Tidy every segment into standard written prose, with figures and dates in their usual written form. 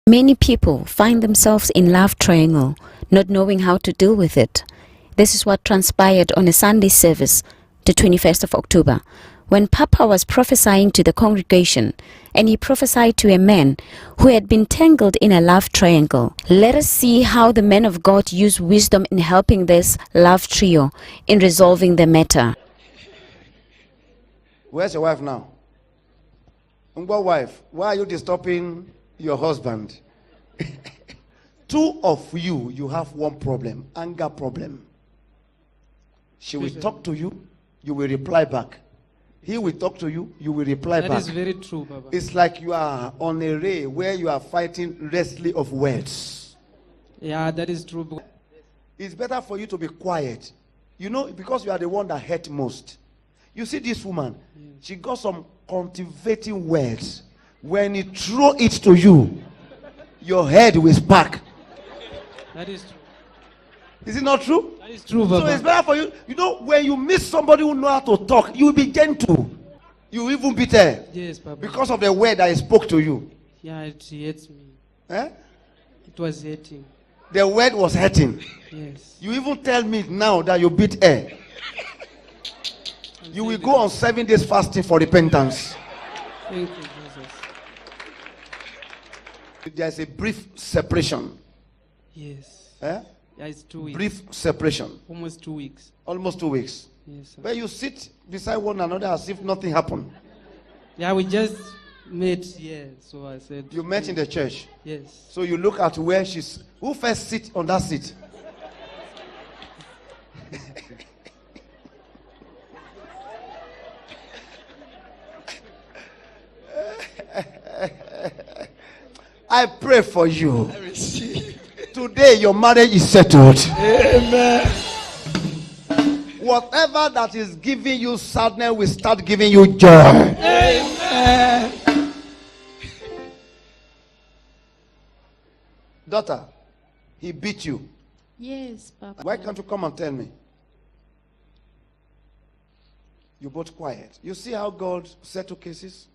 Many people find themselves in love triangle, not knowing how to deal with it. This is what transpired on a Sunday service, the 21st of October, when Papa was prophesying to the congregation, and he prophesied to a man who had been tangled in a love triangle. Let us see how the man of God used wisdom in helping this love trio in resolving the matter. Where's your wife now? Ngwa wife, why are you disturbing your husband? Two of you, you have one problem, anger problem. She will talk to you, you will reply back. He will talk to you, you will reply back. That is very true, Baba. It's like you are on a ray where you are fighting wrestling of words. Yeah, that is true. It's better for you to be quiet. You know, because you are the one that hurt most. You see this woman, she got some cultivating words. When he throw it to you, your head will spark. That is true. Is it not true? That is true, Baba. So it's better for you. You know, when you meet somebody who knows how to talk, you will be gentle. You will even be there. Yes, Baba. Because of the word that he spoke to you. Yeah, it hurts me. Eh? It was hurting. The word was hurting. Yes. You even tell me now that you beat air. You will go on 7 days fasting for repentance. Thank you, Jesus. There's a brief separation. Yes. Eh? Yeah, it's 2 weeks. Brief separation. Almost 2 weeks. Almost 2 weeks. Yes, sir. Where you sit beside one another as if nothing happened. Yeah, we just met here, so I said. You met in the church. Yes. So you look at where she's. Who first sit on that seat? I pray for you. I receive. Today your marriage is settled. Amen. Whatever that is giving you sadness will start giving you joy. Amen. Daughter, he beat you. Yes, Papa. Why can't you come and tell me? You both quiet. You see how God settled cases?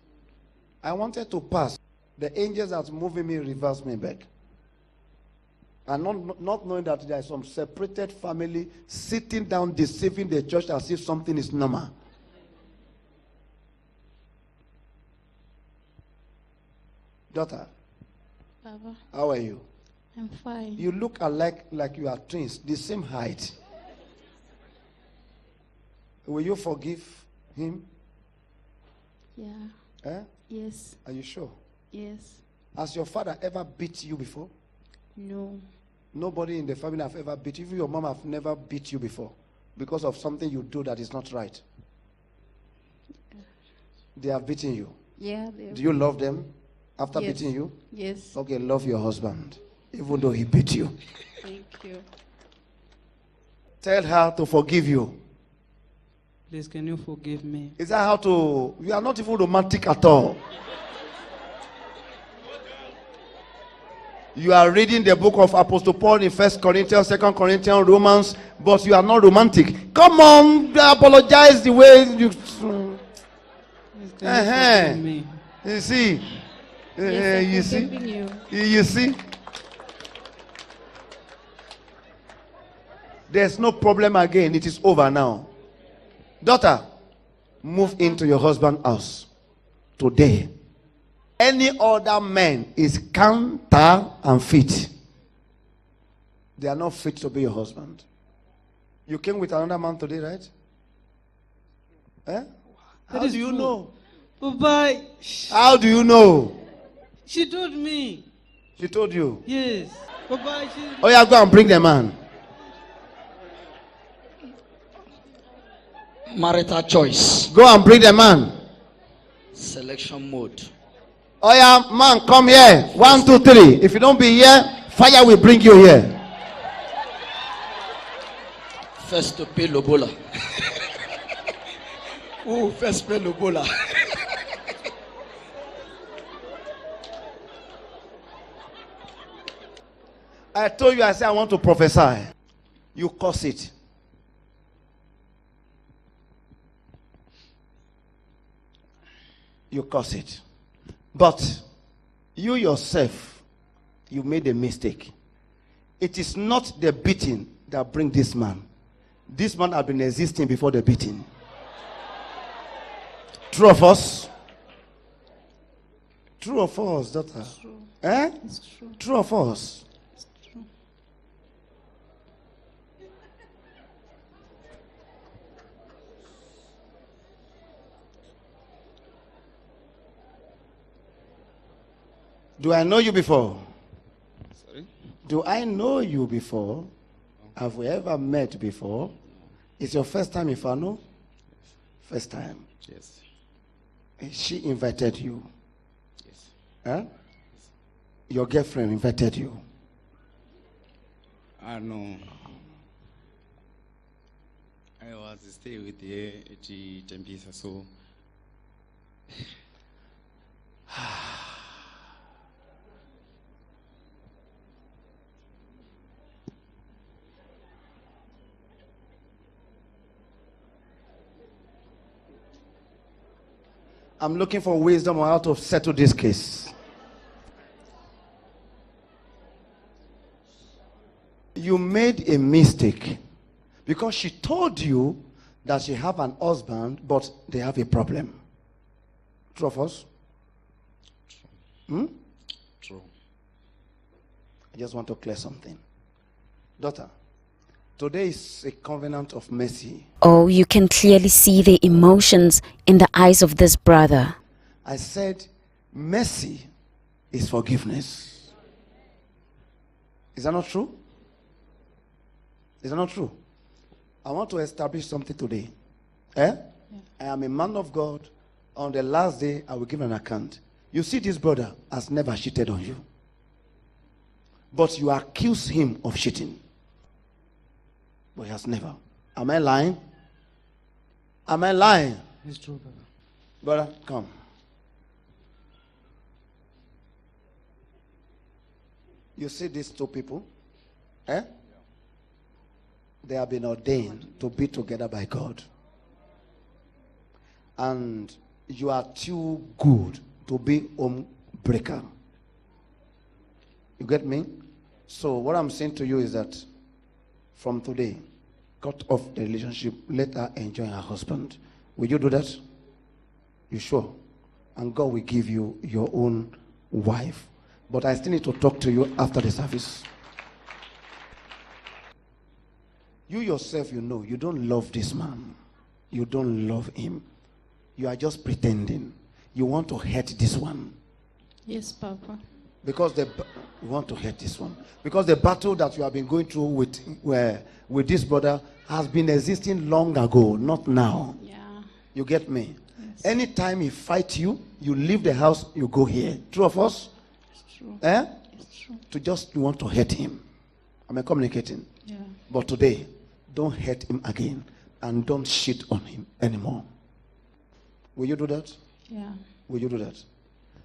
I wanted to pass. The angels that moving me reverse me back. And not knowing that there is some separated family sitting down deceiving the church as if something is normal. Daughter, Papa, how are you? I'm fine. You look alike like you are twins, the same height. Will you forgive him? Yeah. Eh? Yes. Are you sure? Yes. Has your father ever beat you before? No. Nobody in the family have ever beat you. Even your mom have never beat you before because of something you do that is not right. They have beaten you. Yeah. Do you love them after Yes. beating you? Yes. Okay, love your husband even though he beat you. Thank you. Tell her to forgive you. Please, can you forgive me? Is that how to... You are not even romantic at all. You are reading the book of Apostle Paul in 1 Corinthians, 2 Corinthians, Romans, but you are not romantic. Come on, apologize the way you... Please, can you forgive me? You see? Yes, you I'm see? forgiving you. You see? There's no problem again. It is over now. Daughter, move into your husband's house today. Any other man is counter and fit. They are not fit to be your husband. You came with another man today, right? Eh? How That is do you true. know? Bye-bye. How do you know? She told me. She told you. Yes. Bye-bye. Oh yeah, go and bring the man. Marital choice. Go and bring the man. Selection mode. Oh yeah, man, come here. 1, 2, 3. If you don't be here, fire will bring you here. First to pay Lobola. Who first pay Lobola? I told you, I said I want to prophesy. You curse it. You curse it. But you yourself, you made a mistake. It is not the beating that bring this man. This man had been existing before the beating. True or false? True or false, daughter? True. Eh? It's true. True or false? It's true. Do I know you before? Sorry? Do I know you before? Have we ever met before? It's your first time in Fano? First time. Yes. She invited you. Yes. Huh? Your girlfriend invited you. No. I was stay with her at Tembisa, so I'm looking for wisdom on how to settle this case. You made a mistake because she told you that she have an husband, but they have a problem. True or false? true. I just want to clear something. Daughter, today is a covenant of mercy. Oh, you can clearly see the emotions in the eyes of this brother. I said mercy is forgiveness. Is that not true? Is that not true? I want to establish something today. I am a man of God. On the last day, I will give an account. You see, this brother has never cheated on you. But you accuse him of cheating. But he has never. Am I lying? Am I lying? It's true, Papa. Brother, come. You see these two people? They have been ordained to be together by God. And you are too good to be home breaker. You get me? So what I'm saying to you is that from today, cut off the relationship, let her enjoy her husband. Will you do that? You sure? And God will give you your own wife. But I still need to talk to you after the service. You yourself, you know, you don't love this man. You don't love him. You are just pretending. You want to hurt this one. Yes, Papa. Because you want to hurt this one. Because the battle that you have been going through with this brother has been existing long ago, not now. Yeah. You get me? Yes. Anytime he fights you, you leave the house, you go here. True of us? It's true. It's true. You want to hurt him. Am I communicating? Yeah. But today, don't hurt him again and don't shit on him anymore. Will you do that? Yeah. Will you do that?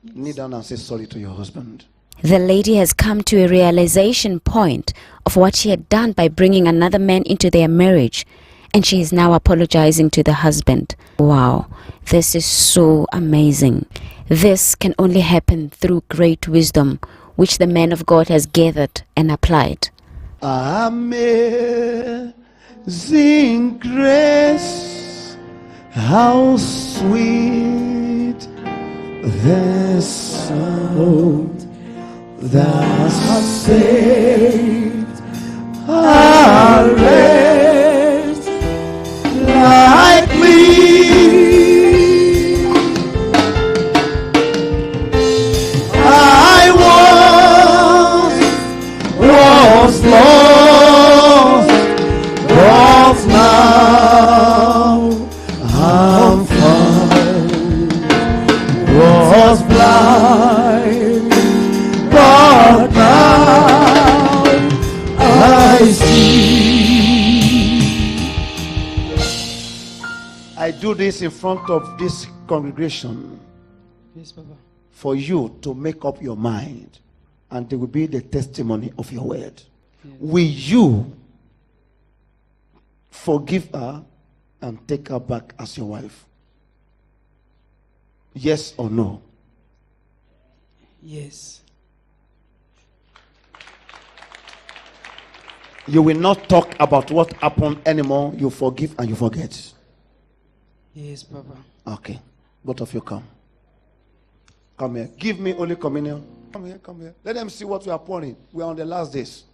Yes. Kneel down and say sorry to your husband. The lady has come to a realization point of what she had done by bringing another man into their marriage, and she is now apologizing to the husband. Wow, this is so amazing. This can only happen through great wisdom, which the man of God has gathered and applied. Amazing grace, how sweet the sound that saved a wretch like me. I was lost, but now I'm found. Was blind, but now I see. I do this in front of this congregation Yes, Papa. for you to make up your mind, and they will be the testimony of your word. Yes. Will you forgive her and take her back as your wife? Yes or no? Yes. You will not talk about what happened anymore. You forgive and you forget. Yes, Papa. Okay. Both of you come. Come here. Give me Holy Communion. Come here, come here. Let them see what we are pouring. We are on the last days.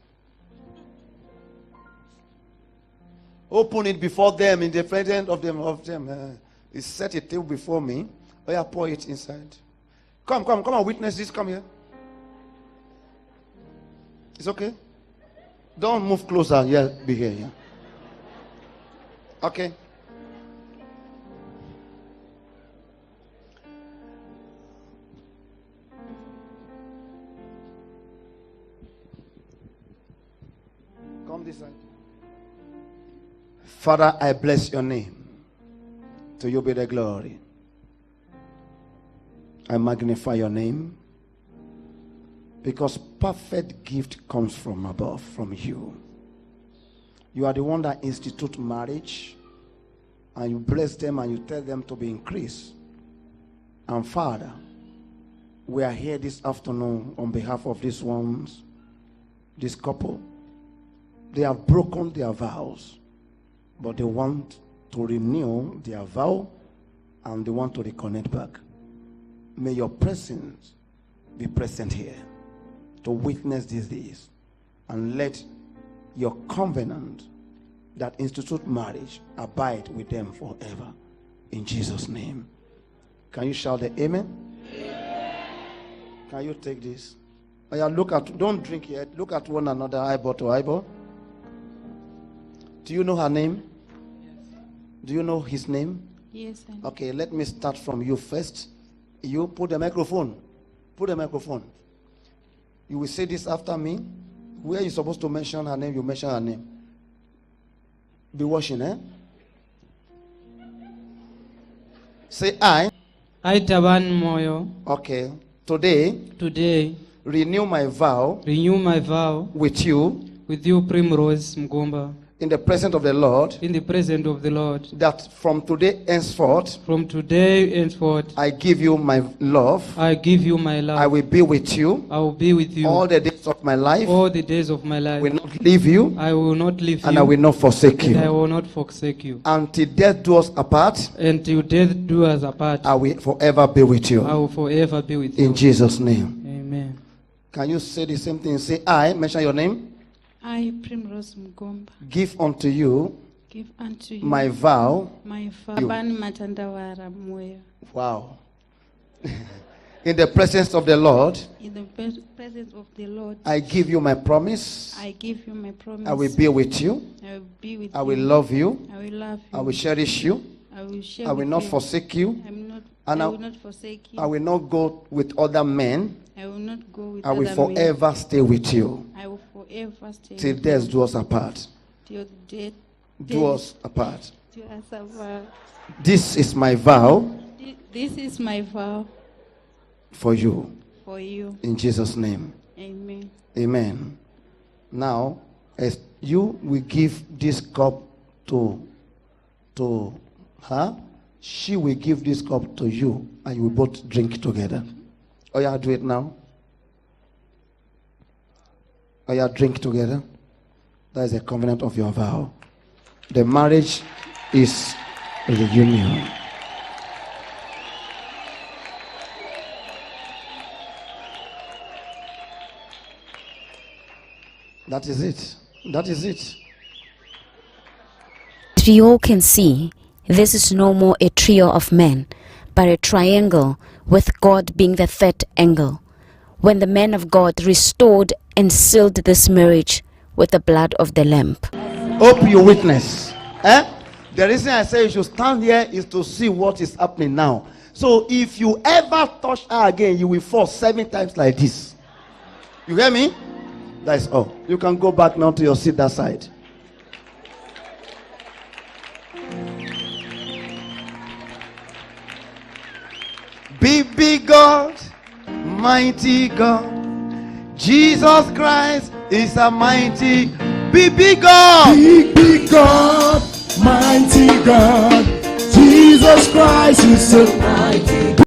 Open it before them, in the presence of them. It's set a table before me. Oh yeah, pour it inside. Come on, witness this. Come here. It's okay. Don't move closer. Yeah, be here. Yeah. Okay. Come this side. Father, I bless your name. To you be the glory. I magnify your name. Because perfect gift comes from above, from you. You are the one that institute marriage. And you bless them and you tell them to be increased. And Father, we are here this afternoon on behalf of these ones, this couple. They have broken their vows, but they want to renew their vow and they want to reconnect back. May your presence be present here to witness these days, and let your covenant that institute marriage abide with them forever. In Jesus' name. Can you shout the amen? Amen. Can you take this? Oh yeah, look at, don't drink yet. Look at one another, eyeball to eyeball. Do you know her name? Yes. Do you know his name? Yes, I know. Okay, let me start from you first. You put the microphone. Put the microphone. You will say this after me. Where you're supposed to mention her name, you mention her name. Be watching, eh? Say I. I, Taban Moyo, Okay. Today, renew my vow renew my vow with you with you, Primrose Mgomba, in the presence of the Lord, in the presence of the Lord. that from today henceforth, From today henceforth, I give you my love. I give you my love. I will be with you I will be with you all the days of my life. all the days of my life. Will not leave you, I will not leave and you, I will not forsake and I you. will not forsake you. Until death do us apart, Until death do us apart, I will forever be with I you. will forever be with you. In Jesus' name. Amen. Can you say the same thing? Say I, mention your name. I, Primrose Mgomba, Give unto you give unto you my vow. my vow. Abani matandawara moyo. Wow. In the presence of the Lord, In the presence of the Lord, I give you my promise. I give you my promise. I will be with you. I will be with I you. will love you. I will love you. I will cherish you. I will share I will with not you. forsake you. I will not forsake you. I will not go with other men. I will not go with I will other men. forever stay with you. I will forever stay Till with death you. do us apart. Till death Do us apart. do us apart. This is my vow This is my vow for you. for you. In Jesus' name. Amen. Amen. Now, as you will give this cup to her, she will give this cup to you, and you will both drink together. Oh yeah, do it now. Oh yeah, drink together. That is a covenant of your vow. The marriage is a union. That is it. That is it. As we all can see, this is no more a trio of men, but a triangle with God being the third angle. When the man of God restored and sealed this marriage with the blood of the Lamb. Hope you witness. The reason I say you should stand here is to see what is happening now. So if you ever touch her again, you will fall 7 times like this. You hear me? That's all. You can go back now to your seat that side. Big God, mighty God, Jesus Christ is a mighty big God. Big God, mighty God, Jesus Christ is a mighty